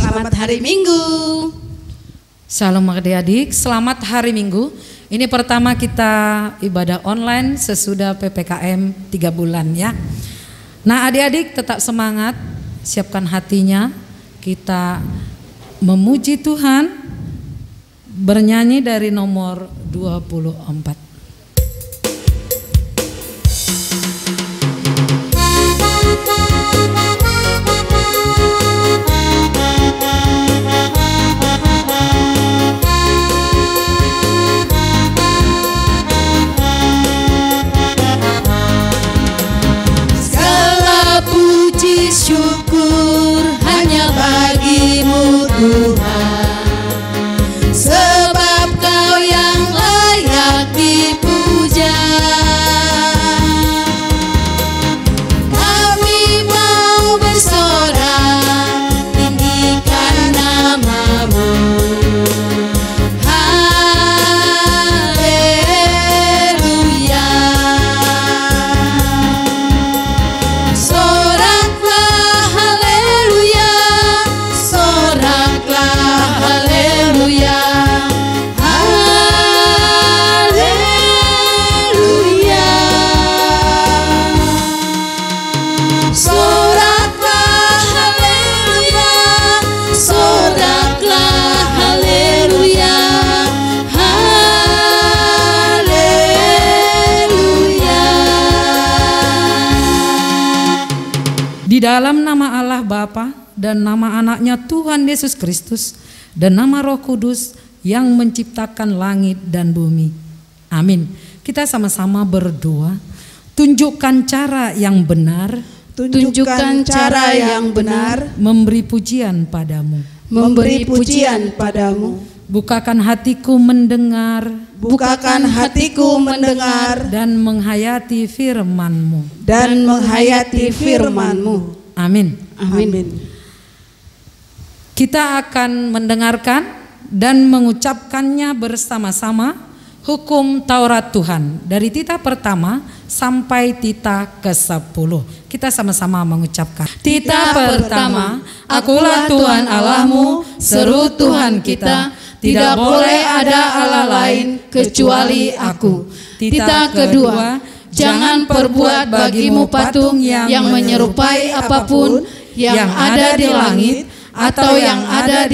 Selamat hari Minggu. Shalom adik-adik, selamat hari Minggu. Ini pertama kita ibadah online sesudah PPKM 3 bulan ya. Nah adik-adik tetap semangat, siapkan hatinya. Kita memuji Tuhan, bernyanyi dari nomor 24. Syukur hanya bagimu Tuhan, sebab Kau yang layak dipuja. Kami mau bersorak tinggikan nama-Mu. Haleluya. Di dalam nama Allah Bapa dan nama anaknya Tuhan Yesus Kristus dan nama Roh Kudus yang menciptakan langit dan bumi. Amin. Kita sama-sama berdoa. Tunjukkan cara yang benar. Tunjukkan cara yang benar. Memberi pujian padamu. Memberi pujian padamu. Bukakan hatiku mendengar. Bukakan hatiku mendengar dan menghayati firman-Mu. Dan menghayati firman-Mu. Amin. Amin. Kita akan mendengarkan dan mengucapkannya bersama-sama hukum Taurat Tuhan dari titah pertama sampai titah ke-10. Kita sama-sama mengucapkan. Titah pertama, Akulah Tuhan Allahmu, seru Tuhan kita. Tidak boleh ada Allah lain kecuali Aku. Titah kedua, jangan perbuat bagimu patung yang menyerupai apapun yang ada di langit atau yang ada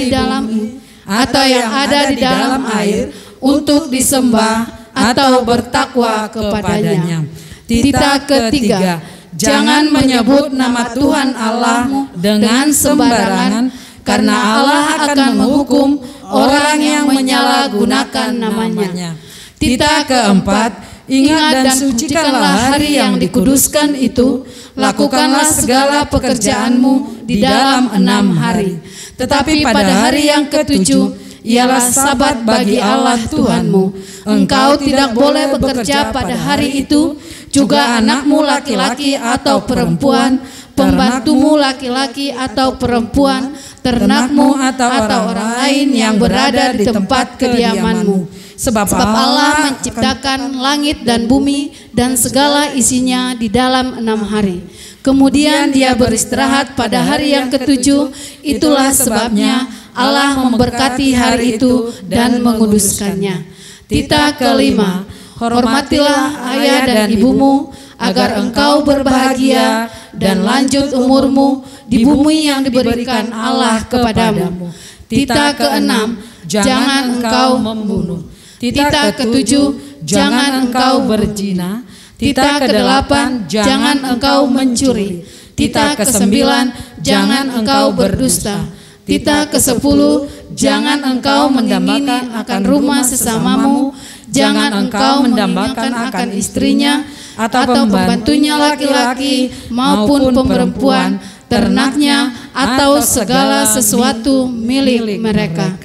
di dalam air untuk disembah atau bertakwa kepadanya. Titah ketiga, jangan menyebut nama Tuhan Allahmu dengan sembarangan, karena Allah akan menghukum orang yang menyalahgunakan namanya. Titah keempat, ingat dan sucikanlah hari yang dikuduskan itu. Lakukanlah segala pekerjaanmu di dalam 6 hari. Tetapi pada hari yang ketujuh ialah Sabat bagi Allah Tuhanmu. Engkau tidak boleh bekerja pada hari itu, juga anakmu laki-laki atau perempuan, pembantumu laki-laki atau perempuan, ternakmu atau orang lain yang berada di tempat kediamanmu. Sebab Allah menciptakan langit dan bumi dan segala isinya di dalam 6 hari. Kemudian Dia beristirahat pada hari yang ketujuh. Itulah sebabnya Allah memberkati hari itu dan menguduskannya. Titah kelima, hormatilah ayah dan ibumu, agar engkau berbahagia dan lanjut umurmu di bumi yang diberikan Allah kepadamu. Titah keenam, jangan engkau membunuh. Titah ketujuh, jangan engkau berzina. Titah kedelapan, jangan engkau mencuri. Titah kesembilan, jangan engkau berdusta. Titah kesepuluh, jangan engkau mendambakan akan rumah sesamamu. Jangan engkau mendambakan akan istrinya atau pembantunya laki-laki maupun perempuan, ternaknya atau segala sesuatu milik mereka.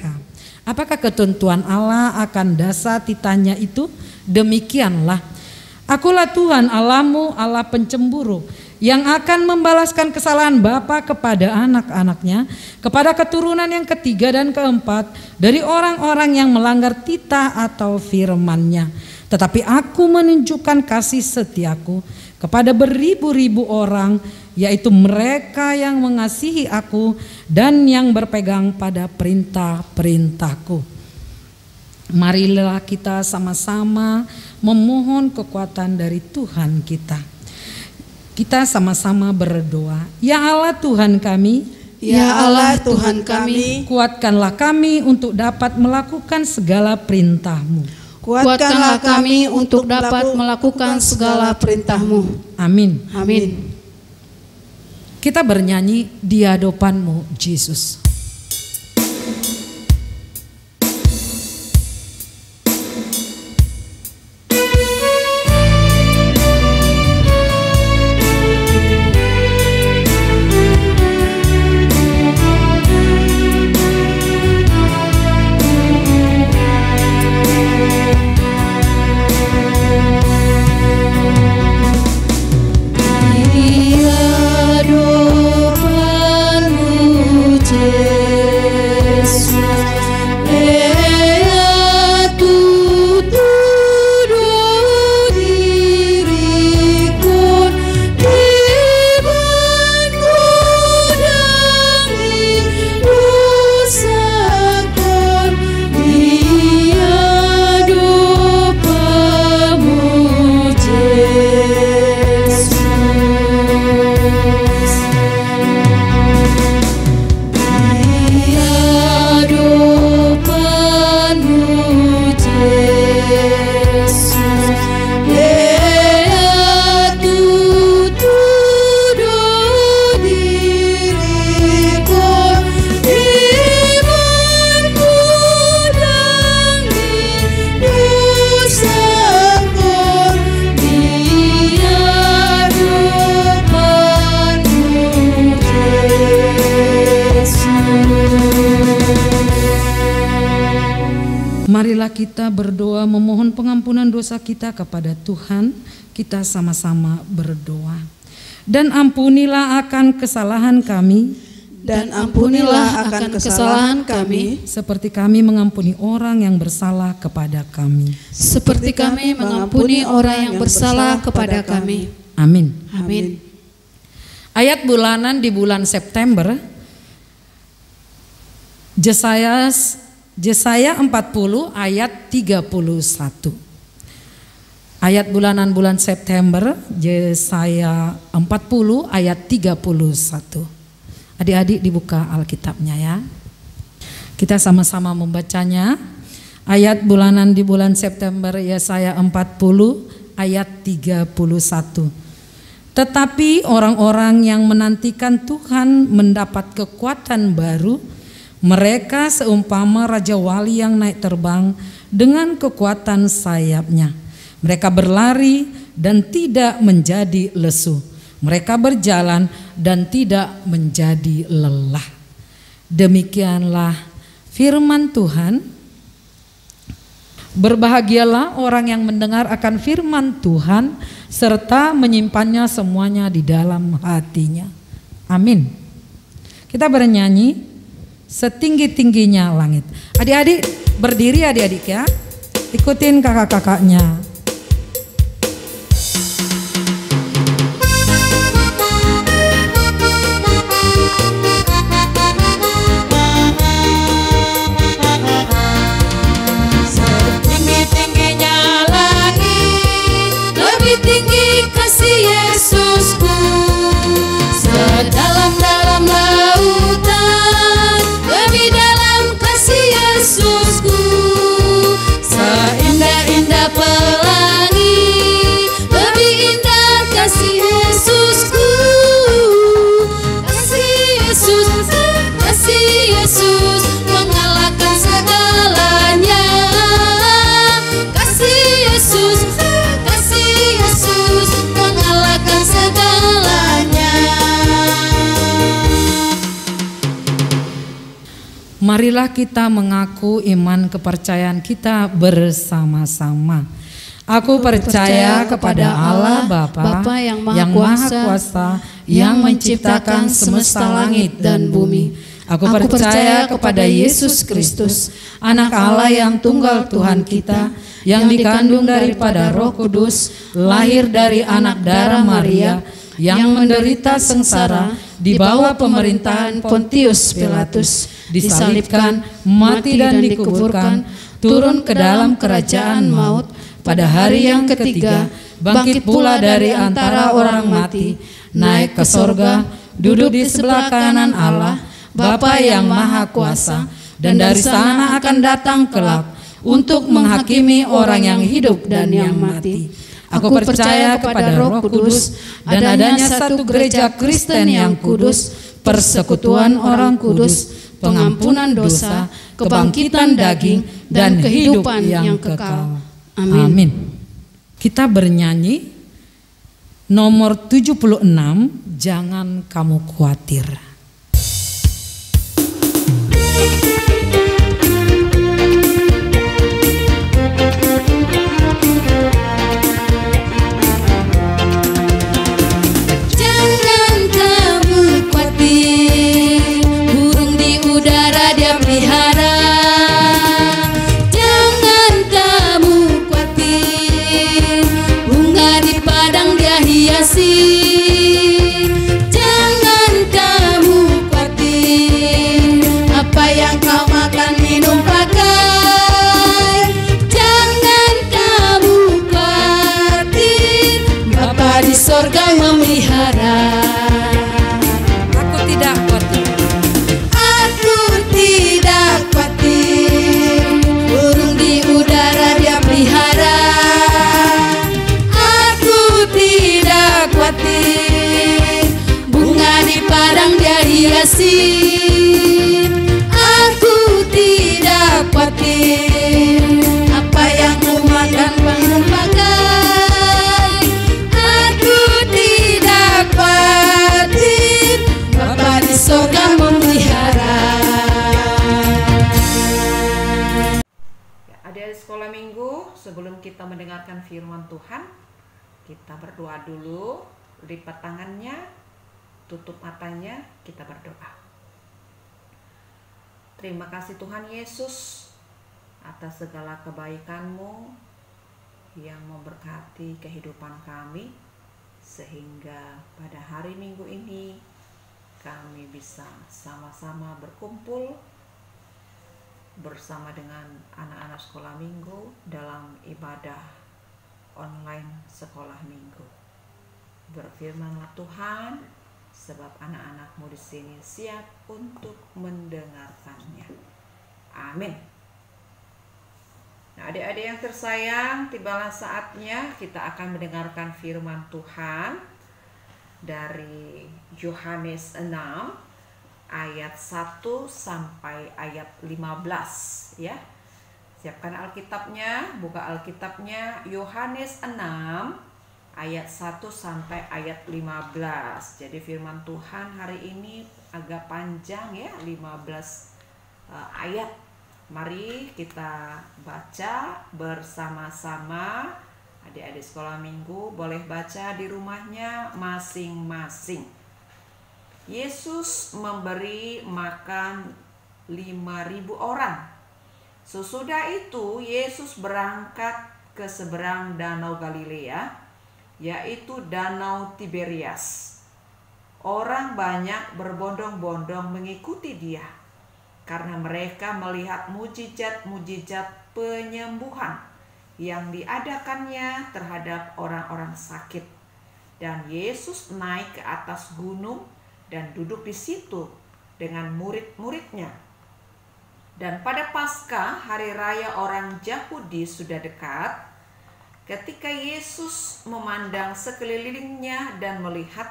Apakah ketentuan Allah akan dasar titahnya itu? Demikianlah. Akulah Tuhan Allahmu, Allah pencemburu, yang akan membalaskan kesalahan bapa kepada anak-anaknya, kepada keturunan yang ketiga dan keempat dari orang-orang yang melanggar titah atau firman-Nya. Tetapi Aku menunjukkan kasih setiaku kepada beribu-ribu orang yaitu mereka yang mengasihi aku dan yang berpegang pada perintah-perintahku. Marilah kita sama-sama memohon kekuatan dari Tuhan kita. Kita sama-sama berdoa. Ya Allah Tuhan kami, Ya Allah Tuhan kami, kuatkanlah kami untuk dapat melakukan segala perintah-Mu. kuatkanlah kami untuk dapat melakukan segala perintah-Mu. Amin. Amin. Kita bernyanyi di hadapan-Mu, Yesus. Marilah kita berdoa memohon pengampunan dosa kita kepada Tuhan. Kita sama-sama berdoa. Dan ampunilah akan kesalahan kami. Dan ampunilah akan kesalahan kami, seperti kami mengampuni orang yang bersalah kepada kami. seperti kami mengampuni orang yang bersalah kepada kami. Amin. Amin. Ayat bulanan di bulan September, Yesaya 40 ayat 31. Ayat bulanan bulan September, Yesaya 40 ayat 31. Adik-adik dibuka Alkitabnya ya. Kita sama-sama membacanya. Ayat bulanan di bulan September, Yesaya 40 ayat 31. Tetapi orang-orang yang menantikan Tuhan mendapat kekuatan baru. Mereka seumpama Raja Wali yang naik terbang dengan kekuatan sayapnya. Mereka berlari dan tidak menjadi lesu. Mereka berjalan dan tidak menjadi lelah. Demikianlah firman Tuhan. Berbahagialah orang yang mendengar akan firman Tuhan serta menyimpannya semuanya di dalam hatinya. Amin. Kita bernyanyi setinggi-tingginya langit. Adik-adik berdiri adik-adik ya. Ikutin kakak-kakaknya. Setinggi-tingginya langit, lebih tinggi kasih Yesusku. Sedalam-dalam lautan, lebih dalam kasih Yesusku. Seindah-indah pelangi, lebih indah kasih Yesusku. Kasih Yesus mengalahkan segalanya. Kasih Yesus mengalahkan segalanya. Marilah kita mengaku iman kepercayaan kita bersama-sama. Aku percaya kepada Allah Bapa yang Maha Kuasa, yang menciptakan semesta langit dan bumi. Aku percaya kepada Yesus Kristus, Anak Allah yang tunggal Tuhan kita, yang dikandung daripada Roh Kudus, lahir dari anak darah Maria, yang menderita sengsara di bawah pemerintahan Pontius Pilatus, disalibkan, mati dan dikuburkan, turun ke dalam kerajaan maut, pada hari yang ketiga bangkit pula dari antara orang mati, naik ke sorga, duduk di sebelah kanan Allah, Bapa yang Maha Kuasa, dan dari sana akan datang kelak untuk menghakimi orang yang hidup dan yang mati. Aku percaya kepada Roh Kudus, dan adanya satu gereja Kristen yang kudus, persekutuan orang kudus, pengampunan dosa, kebangkitan daging, dan kehidupan yang kekal. Amin. Kita bernyanyi nomor 76, Jangan Kamu Khawatir. Jangan kamu khawatir apa yang kau makan, minum, pakai. Jangan kamu khawatir, Bapa di sorga memelihara. Aku tidak khawatir. Aku tidak khawatir, burung di udara Dia pelihara. Bunga di padang Dia hiasi. Aku tidak khawatir apa yang ku makan, minum, pakai. Aku tidak khawatir, Bapa di sorga memelihara. Adik-adik sekolah minggu, sebelum kita mendengarkan firman Tuhan, kita berdoa dulu. Lipat tangannya, tutup matanya, kita berdoa. Terima kasih Tuhan Yesus atas segala kebaikan-Mu yang memberkati kehidupan kami, sehingga pada hari Minggu ini kami bisa sama-sama berkumpul bersama dengan anak-anak sekolah minggu dalam ibadah online sekolah minggu. Berfirmanlah Tuhan, sebab anak-anak-Mu di sini siap untuk mendengarkannya. Amin. Nah, adik-adik yang tersayang, tibalah saatnya kita akan mendengarkan firman Tuhan dari Yohanes 6 ayat 1 sampai ayat 15 ya. Siapkan Alkitabnya, buka Alkitabnya, Yohanes 6 ayat 1 sampai ayat 15. Jadi firman Tuhan hari ini agak panjang ya, 15 ayat. Mari kita baca bersama-sama. Adik-adik sekolah minggu boleh baca di rumahnya masing-masing. Yesus memberi makan 5.000 orang. Sesudah itu Yesus berangkat ke seberang danau Galilea, yaitu danau Tiberias. Orang banyak berbondong-bondong mengikuti Dia, karena mereka melihat mujizat-mujizat penyembuhan yang diadakannya terhadap orang-orang sakit. Dan Yesus naik ke atas gunung dan duduk di situ dengan murid-muridnya. Dan pada Paskah, hari raya orang Yahudi sudah dekat. Ketika Yesus memandang sekelilingnya dan melihat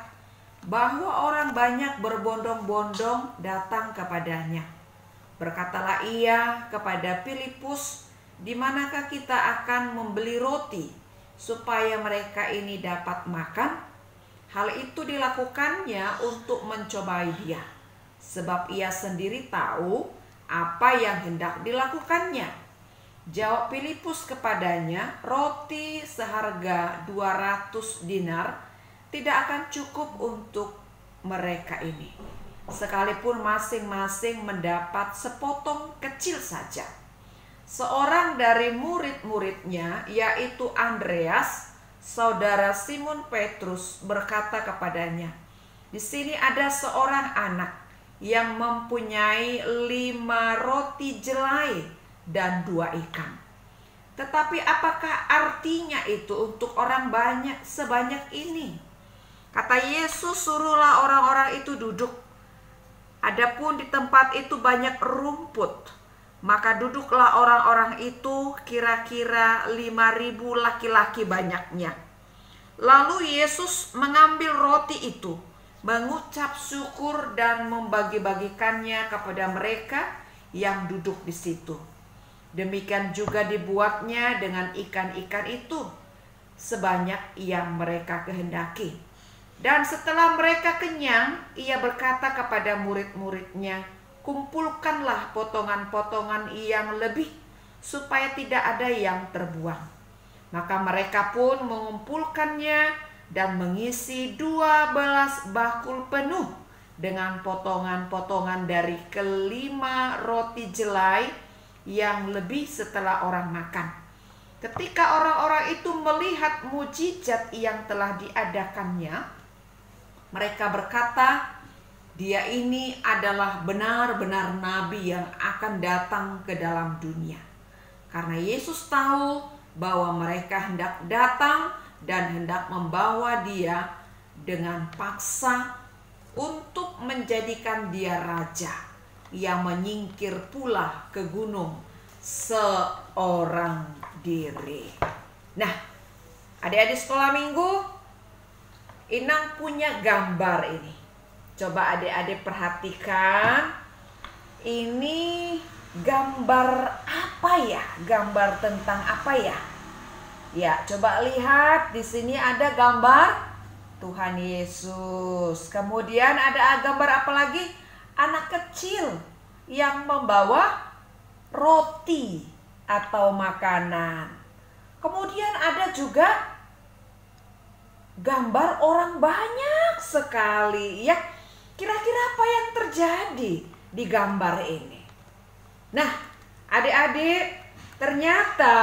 bahwa orang banyak berbondong-bondong datang kepadanya, berkatalah Ia kepada Filipus, "Di manakah kita akan membeli roti supaya mereka ini dapat makan?" Hal itu dilakukannya untuk mencobai Dia, sebab Ia sendiri tahu apa yang hendak dilakukannya. Jawab Filipus kepadanya, "Roti seharga 200 dinar tidak akan cukup untuk mereka ini, sekalipun masing-masing mendapat sepotong kecil saja." Seorang dari murid-muridnya, yaitu Andreas, saudara Simon Petrus berkata kepadanya, "Di sini ada seorang anak yang mempunyai 5 roti jelai dan 2 ikan. Tetapi apakah artinya itu untuk orang banyak sebanyak ini?" Kata Yesus, "Suruhlah orang-orang itu duduk. Adapun di tempat itu banyak rumput." Maka duduklah orang-orang itu, kira-kira 5.000 laki-laki banyaknya. Lalu Yesus mengambil roti itu, mengucap syukur dan membagi-bagikannya kepada mereka yang duduk di situ. Demikian juga dibuatnya dengan ikan-ikan itu, sebanyak yang mereka kehendaki. Dan setelah mereka kenyang, ia berkata kepada murid-muridnya, "Kumpulkanlah potongan-potongan yang lebih, supaya tidak ada yang terbuang." Maka mereka pun mengumpulkannya dan mengisi 12 bakul penuh dengan potongan-potongan dari ke-5 roti jelai yang lebih setelah orang makan. Ketika orang-orang itu melihat mujizat yang telah diadakannya, mereka berkata, "Dia ini adalah benar-benar nabi yang akan datang ke dalam dunia." Karena Yesus tahu bahwa mereka hendak datang dan hendak membawa dia dengan paksa untuk menjadikan dia raja, yang menyingkir pula ke gunung seorang diri. Nah, adik-adik sekolah minggu, Inang punya gambar ini. Coba adik-adik perhatikan. Ini gambar apa ya? Gambar tentang apa ya? Ya, coba lihat di sini ada gambar Tuhan Yesus. Kemudian ada gambar apa lagi? Anak kecil yang membawa roti atau makanan. Kemudian ada juga gambar orang banyak sekali ya. Kira-kira apa yang terjadi di gambar ini? Nah, adik-adik, ternyata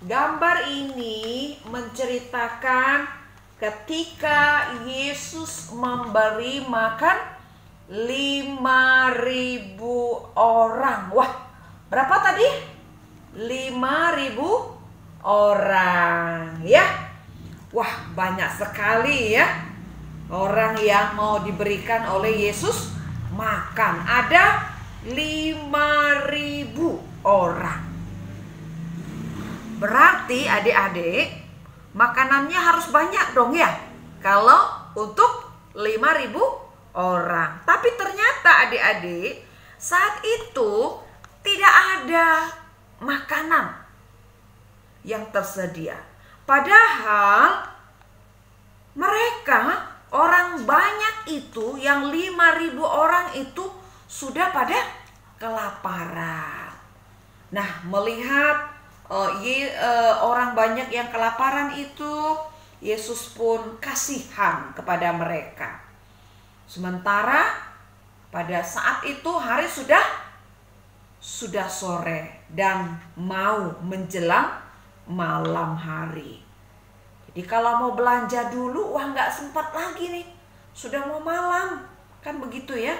gambar ini menceritakan ketika Yesus memberi makan 5.000 orang. Wah, berapa tadi? 5.000 orang ya. Wah, banyak sekali ya orang yang mau diberikan oleh Yesus makan. Ada 5.000 orang. Berarti adik-adik, makanannya harus banyak dong ya, kalau untuk 5.000 orang. Tapi ternyata adik-adik, saat itu tidak ada makanan yang tersedia. Padahal mereka, orang banyak itu, yang 5.000 orang itu sudah pada kelaparan. Nah, melihat orang banyak yang kelaparan itu, Yesus pun kasihan kepada mereka. Sementara pada saat itu hari sudah sore dan mau menjelang malam hari. Jadi kalau mau belanja dulu, wah nggak sempat lagi nih, sudah mau malam, kan begitu ya.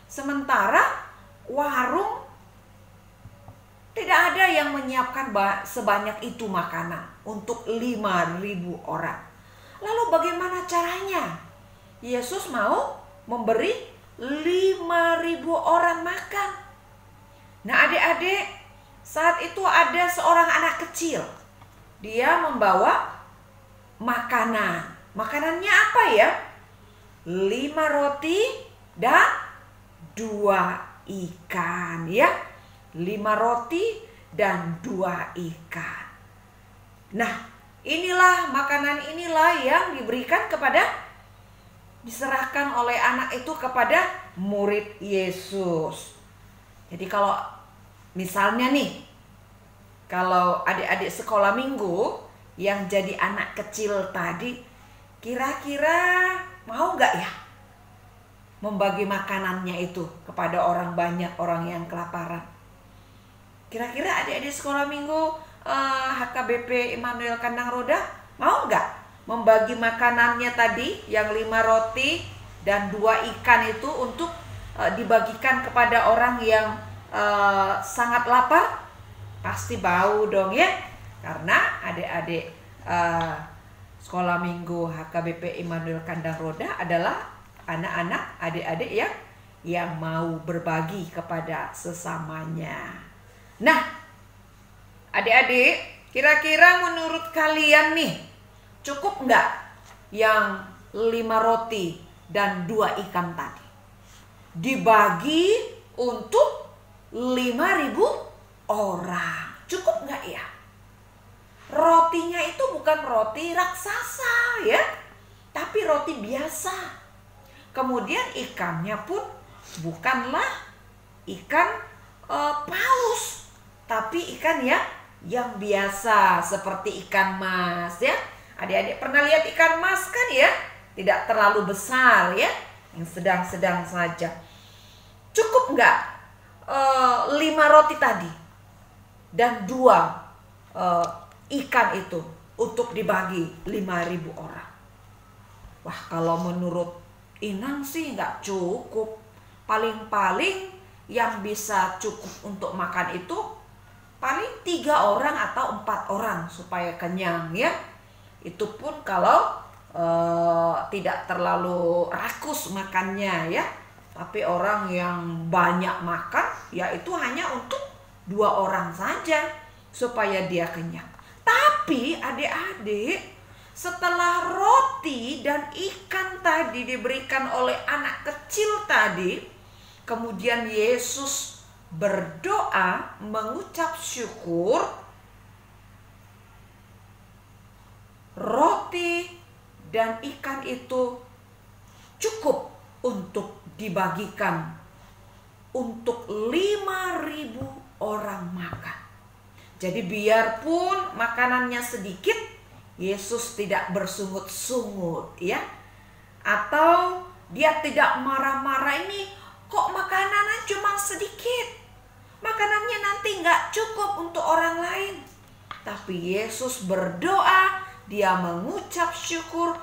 Sementara warung tidak ada yang menyiapkan sebanyak itu makanan untuk 5.000 orang. Lalu bagaimana caranya? Yesus mau memberi 5.000 orang makan. Nah adik-adik, saat itu ada seorang anak kecil. Dia membawa makanan. Makanannya apa ya? 5 roti dan 2 ikan ya. 5 roti dan 2 ikan. Nah, inilah makanan inilah yang diberikan diserahkan oleh anak itu kepada murid Yesus. Jadi kalau misalnya nih, kalau adik-adik sekolah minggu yang jadi anak kecil tadi, kira-kira mau gak ya membagi makanannya itu kepada orang banyak, orang yang kelaparan? Kira-kira adik-adik sekolah minggu HKBP Immanuel Kandang Roda Mau nggak membagi makanannya tadi yang 5 roti dan 2 ikan itu untuk dibagikan kepada orang yang sangat lapar? Pasti bau dong ya. Karena adik-adik sekolah minggu HKBP Immanuel Kandang Roda adalah anak-anak, adik-adik yang mau berbagi kepada sesamanya. Nah, adik-adik, kira-kira menurut kalian nih, cukup nggak yang 5 roti dan 2 ikan tadi? Dibagi untuk 5.000 orang. Cukup nggak ya? Rotinya itu bukan roti raksasa ya, tapi roti biasa. Kemudian ikannya pun bukanlah ikan paus, tapi ikan yang biasa seperti ikan mas ya. Adik-adik pernah lihat ikan mas kan ya? Tidak terlalu besar ya, yang sedang-sedang saja. Cukup nggak 5 roti tadi dan 2 ikan itu untuk dibagi 5.000 orang? Wah, kalau menurut Inang sih nggak cukup. Paling-paling yang bisa cukup untuk makan itu paling 3 orang atau 4 orang supaya kenyang ya. Itu pun kalau tidak terlalu rakus makannya ya. Tapi orang yang banyak makan ya itu hanya untuk 2 orang saja supaya dia kenyang. Tapi adik-adik, setelah roti dan ikan tadi diberikan oleh anak kecil tadi, kemudian Yesus berdoa mengucap syukur. Roti dan ikan itu cukup untuk dibagikan untuk 5.000 orang makan. Jadi biarpun makanannya sedikit, Yesus tidak bersungut-sungut ya. Atau dia tidak marah-marah, ini kok makanannya cuma sedikit, makanannya nanti nggak cukup untuk orang lain. Tapi Yesus berdoa, dia mengucap syukur,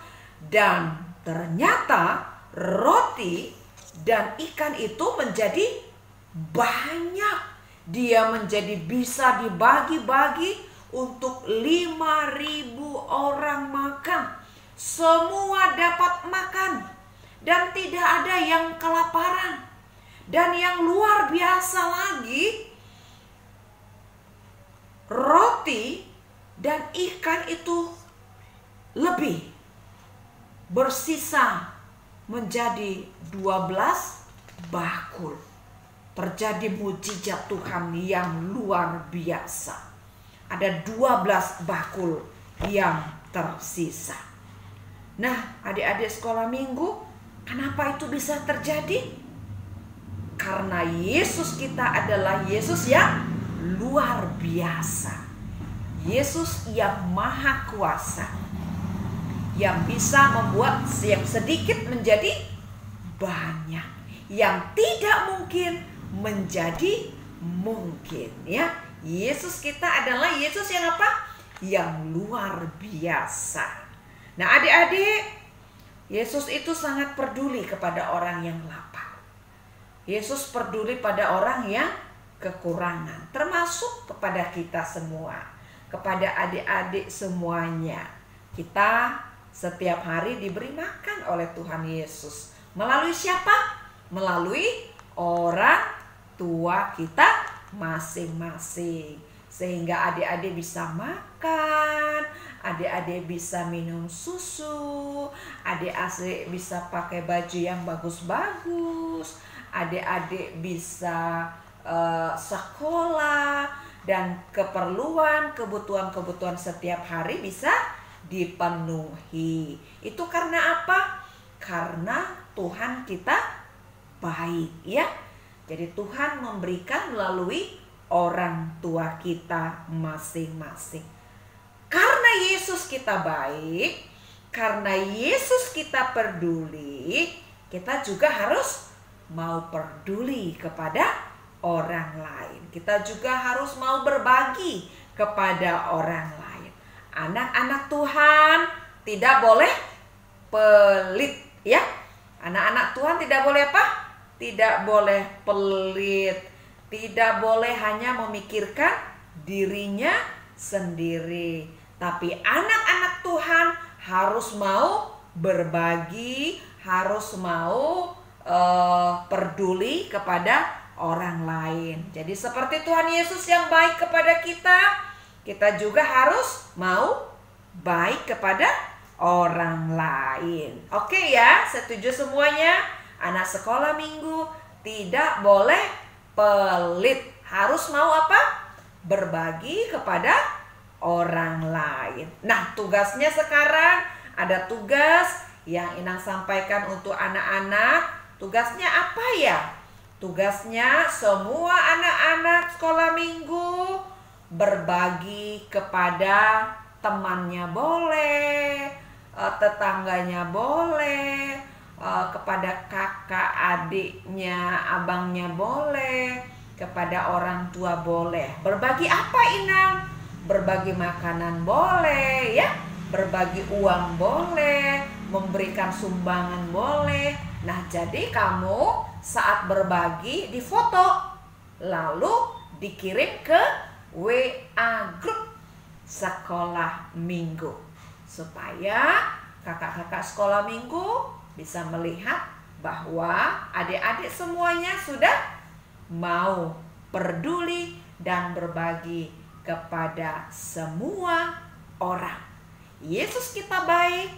dan ternyata roti dan ikan itu menjadi banyak. Dia menjadi bisa dibagi-bagi untuk 5.000 orang makan. Semua dapat makan dan tidak ada yang kelaparan. Dan yang luar biasa lagi, roti dan ikan itu lebih bersisa menjadi 12 bakul. Terjadi mujizat Tuhan yang luar biasa. Ada 12 bakul yang tersisa. Nah, adik-adik sekolah minggu, kenapa itu bisa terjadi? Karena Yesus kita adalah Yesus yang luar biasa. Yesus yang maha kuasa, yang bisa membuat yang sedikit menjadi banyak, yang tidak mungkin menjadi mungkin ya. Yesus kita adalah Yesus yang apa? Yang luar biasa. Nah, adik-adik, Yesus itu sangat peduli kepada orang yang lapar. Yesus peduli pada orang yang kekurangan, termasuk kepada kita semua, kepada adik-adik semuanya. Kita setiap hari diberi makan oleh Tuhan Yesus. Melalui siapa? Melalui orang tua kita masing-masing. Sehingga adik-adik bisa makan, adik-adik bisa minum susu, adik-adik bisa pakai baju yang bagus-bagus, adik-adik bisa sekolah, dan kebutuhan-kebutuhan setiap hari bisa dipenuhi. Itu karena apa? Karena Tuhan kita baik ya. Jadi Tuhan memberikan melalui orang tua kita masing-masing. Karena Yesus kita baik, karena Yesus kita peduli, kita juga harus mau peduli kepada orang lain. Kita juga harus mau berbagi kepada orang lain. anak-anak Tuhan tidak boleh pelit ya. Anak-anak Tuhan tidak boleh apa? Tidak boleh pelit. Tidak boleh hanya memikirkan dirinya sendiri. Tapi anak-anak Tuhan harus mau berbagi, harus mau peduli kepada orang lain. Jadi seperti Tuhan Yesus yang baik kepada kita, kita juga harus mau baik kepada orang lain. Oke ya, setuju semuanya? Anak sekolah minggu tidak boleh pelit. Harus mau apa? Berbagi kepada orang lain. Nah, tugasnya sekarang ada tugas yang Inang sampaikan untuk anak-anak. Tugasnya apa ya? Tugasnya semua anak-anak sekolah minggu berbagi kepada temannya boleh, tetangganya boleh, kepada kakak adiknya, abangnya boleh, kepada orang tua boleh. Berbagi apa Inang? Berbagi makanan boleh ya, berbagi uang boleh, memberikan sumbangan boleh. Nah, jadi kamu saat berbagi difoto, lalu dikirim ke WA grup sekolah minggu, supaya kakak-kakak sekolah minggu bisa melihat bahwa adik-adik semuanya sudah mau peduli dan berbagi kepada semua orang. Yesus kita baik,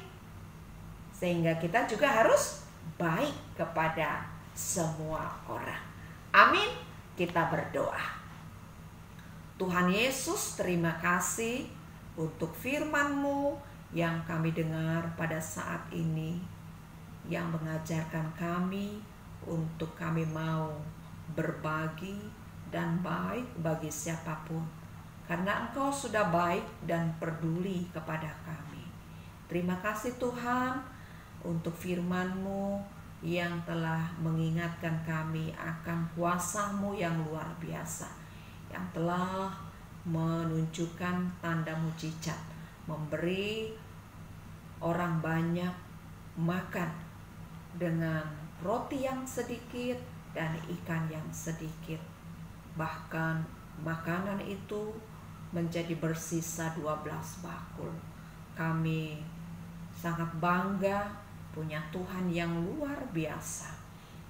sehingga kita juga harus baik kepada semua orang. Amin. Kita berdoa. Tuhan Yesus, terima kasih untuk firman-Mu yang kami dengar pada saat ini, yang mengajarkan kami untuk kami mau berbagi dan baik bagi siapapun, karena Engkau sudah baik dan peduli kepada kami. Terima kasih Tuhan untuk firman-Mu yang telah mengingatkan kami akan kuasa-Mu yang luar biasa, yang telah menunjukkan tanda mujizat, memberi orang banyak makan dengan roti yang sedikit dan ikan yang sedikit. Bahkan makanan itu menjadi bersisa 12 bakul. Kami sangat bangga punya Tuhan yang luar biasa.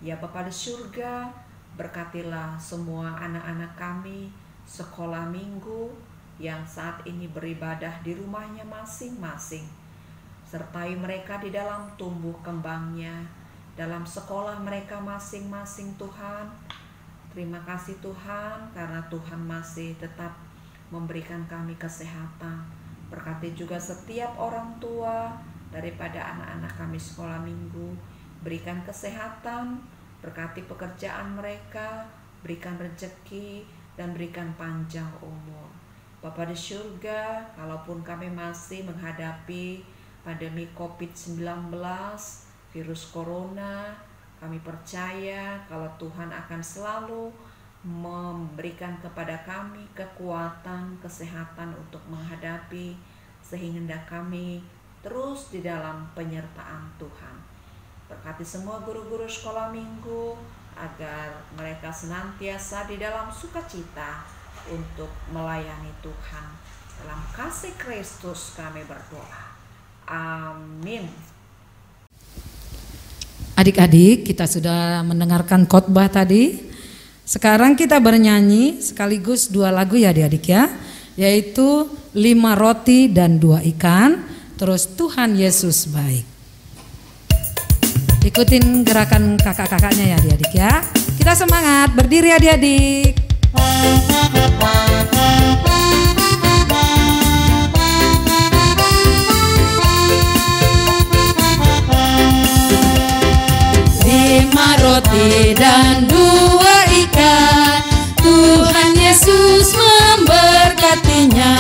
Ya Bapa di surga, berkatilah semua anak-anak kami sekolah minggu yang saat ini beribadah di rumahnya masing-masing. Sertai mereka di dalam tumbuh kembangnya, dalam sekolah mereka masing-masing Tuhan. Terima kasih Tuhan, karena Tuhan masih tetap memberikan kami kesehatan. Berkati juga setiap orang tua daripada anak-anak kami sekolah minggu. Berikan kesehatan, berkati pekerjaan mereka, berikan rezeki, dan berikan panjang umur. Bapa di surga, kalaupun kami masih menghadapi pandemi COVID-19, virus corona, kami percaya kalau Tuhan akan selalu memberikan kepada kami kekuatan, kesehatan untuk menghadapi, sehingga kami terus di dalam penyertaan Tuhan. Berkati semua guru-guru sekolah minggu agar mereka senantiasa di dalam sukacita untuk melayani Tuhan. Dalam kasih Kristus kami berdoa. Amin. Adik-adik, kita sudah mendengarkan khotbah tadi. Sekarang kita bernyanyi sekaligus 2 lagu ya adik-adik ya, yaitu 5 roti dan 2 ikan. Terus Tuhan Yesus baik. Ikutin gerakan kakak-kakaknya ya adik-adik ya. Kita semangat, berdiri adik-adik. Lima roti dan 2 ikan, Tuhan Yesus memberkatinya.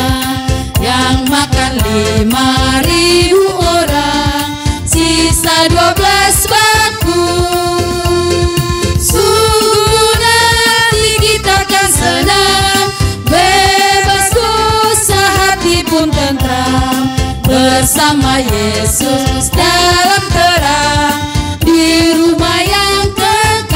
Yang makan 5.000 orang, sisa 12 bakul. Sungguh nanti kita akan senang, bebas dosa hati pun tentram. bersama Yesus dalam terang di rumah yang kekal.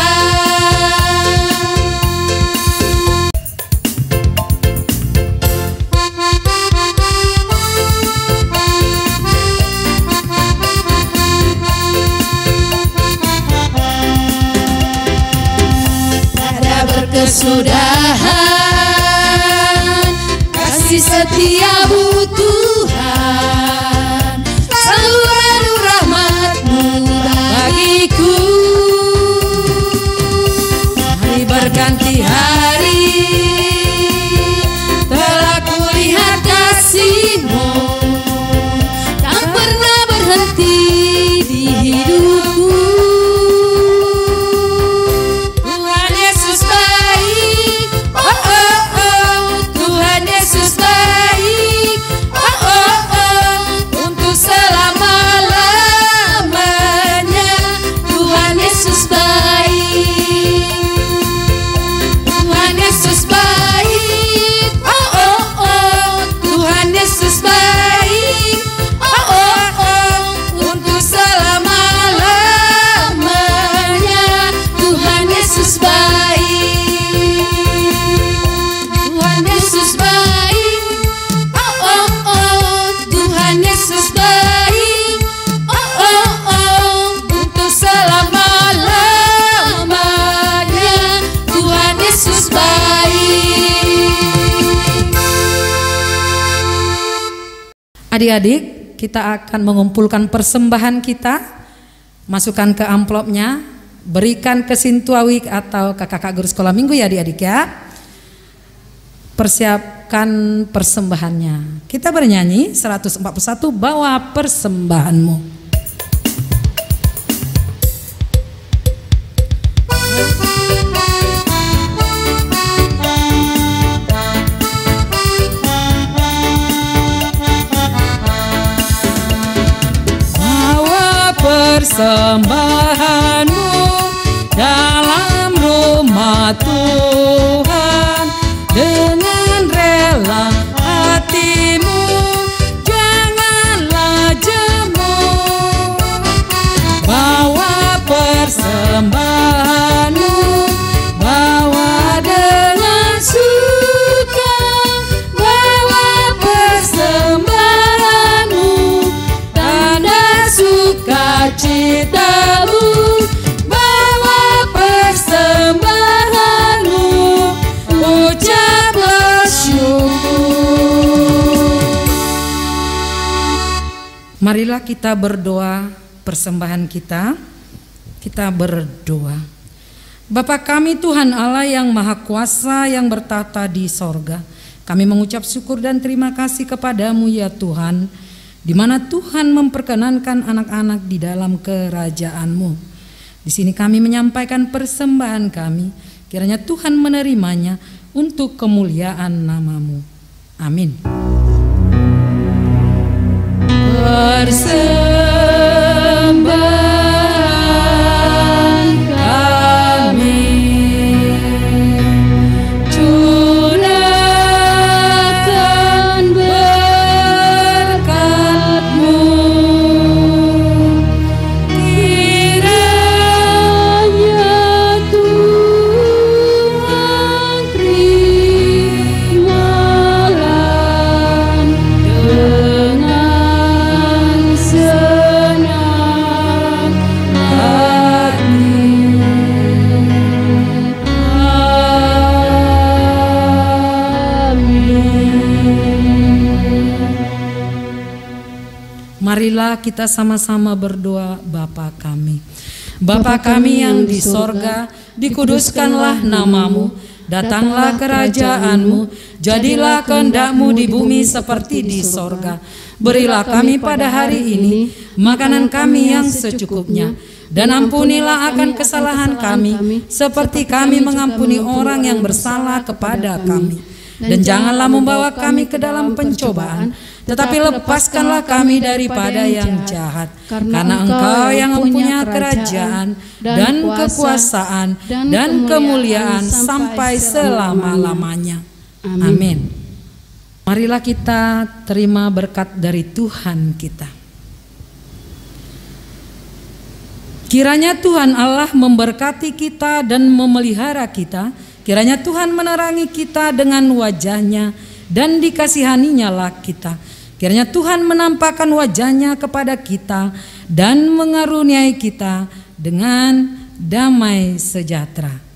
Ada berkesudahan, kasih setiamu Tuhan, selalu adu rahmat-Mu bagiku. Hari berganti hari, telah kulihat kasih-Mu, tak pernah berhenti di hidupku. Tuhan Yesus baik, oh oh oh, Tuhan Yesus baik, oh oh oh, untuk selama-lamanya. Tuhan Yesus baik, Tuhan Yesus baik, oh oh oh, Tuhan Yesus baik, oh oh oh, untuk selama-lamanya. Tuhan Yesus baik, Tuhan Yesus baik, oh oh oh, Tuhan Yesus baik, oh oh oh, untuk selama-lamanya. Tuhan Yesus baik. Adik-adik, kita akan mengumpulkan persembahan kita, masukkan ke amplopnya, berikan ke Sintuawi atau ke kakak guru sekolah minggu ya adik-adik ya. Persiapkan persembahannya. Kita bernyanyi 141, bawa persembahanmu. Bawa persembahanmu dalam rumah Tuhan dengan rela hatimu, janganlah jemu. Bawa persembahanmu, bawa dengan suka, bawa persembahanmu, tanda sukacitamu. Bawa persembahanmu, ucaplah syukur. Marilah kita berdoa persembahan kita. Kita berdoa. Bapa kami Tuhan Allah yang Maha Kuasa yang bertata di sorga, kami mengucap syukur dan terima kasih kepadamu ya Tuhan, di mana Tuhan memperkenankan anak-anak di dalam kerajaan-Mu. Di sini kami menyampaikan persembahan kami, kiranya Tuhan menerimanya untuk kemuliaan nama-Mu. Amin. Persembahan kami, curahkan berkat-Mu, kiranya Tuhan terimalah dengan senang hati. Marilah kita sama-sama berdoa. Bapa kami, Bapa kami yang di sorga, dikuduskanlah nama-Mu, datanglah kerajaan-Mu, jadilah kehendak-Mu di bumi seperti di sorga. Berilah kami pada hari ini makanan kami yang secukupnya, dan ampunilah akan kesalahan kami, seperti kami mengampuni orang yang bersalah kepada kami. Dan janganlah membawa kami ke dalam pencobaan, tetapi lepaskanlah kami daripada yang jahat. Karena Engkau yang mempunyai kerajaan dan kekuasaan dan kemuliaan sampai selama-lamanya. Amin. Marilah kita terima berkat dari Tuhan kita. Kiranya Tuhan Allah memberkati kita dan memelihara kita. Kiranya Tuhan menerangi kita dengan wajah-Nya dan dikasihaninya lah kita. Kiranya Tuhan menampakkan wajah-Nya kepada kita dan mengaruniai kita dengan damai sejahtera.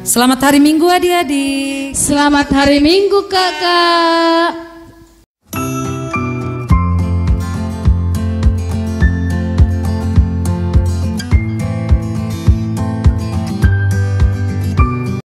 Selamat hari Minggu adik-adik. Selamat hari Minggu kakak.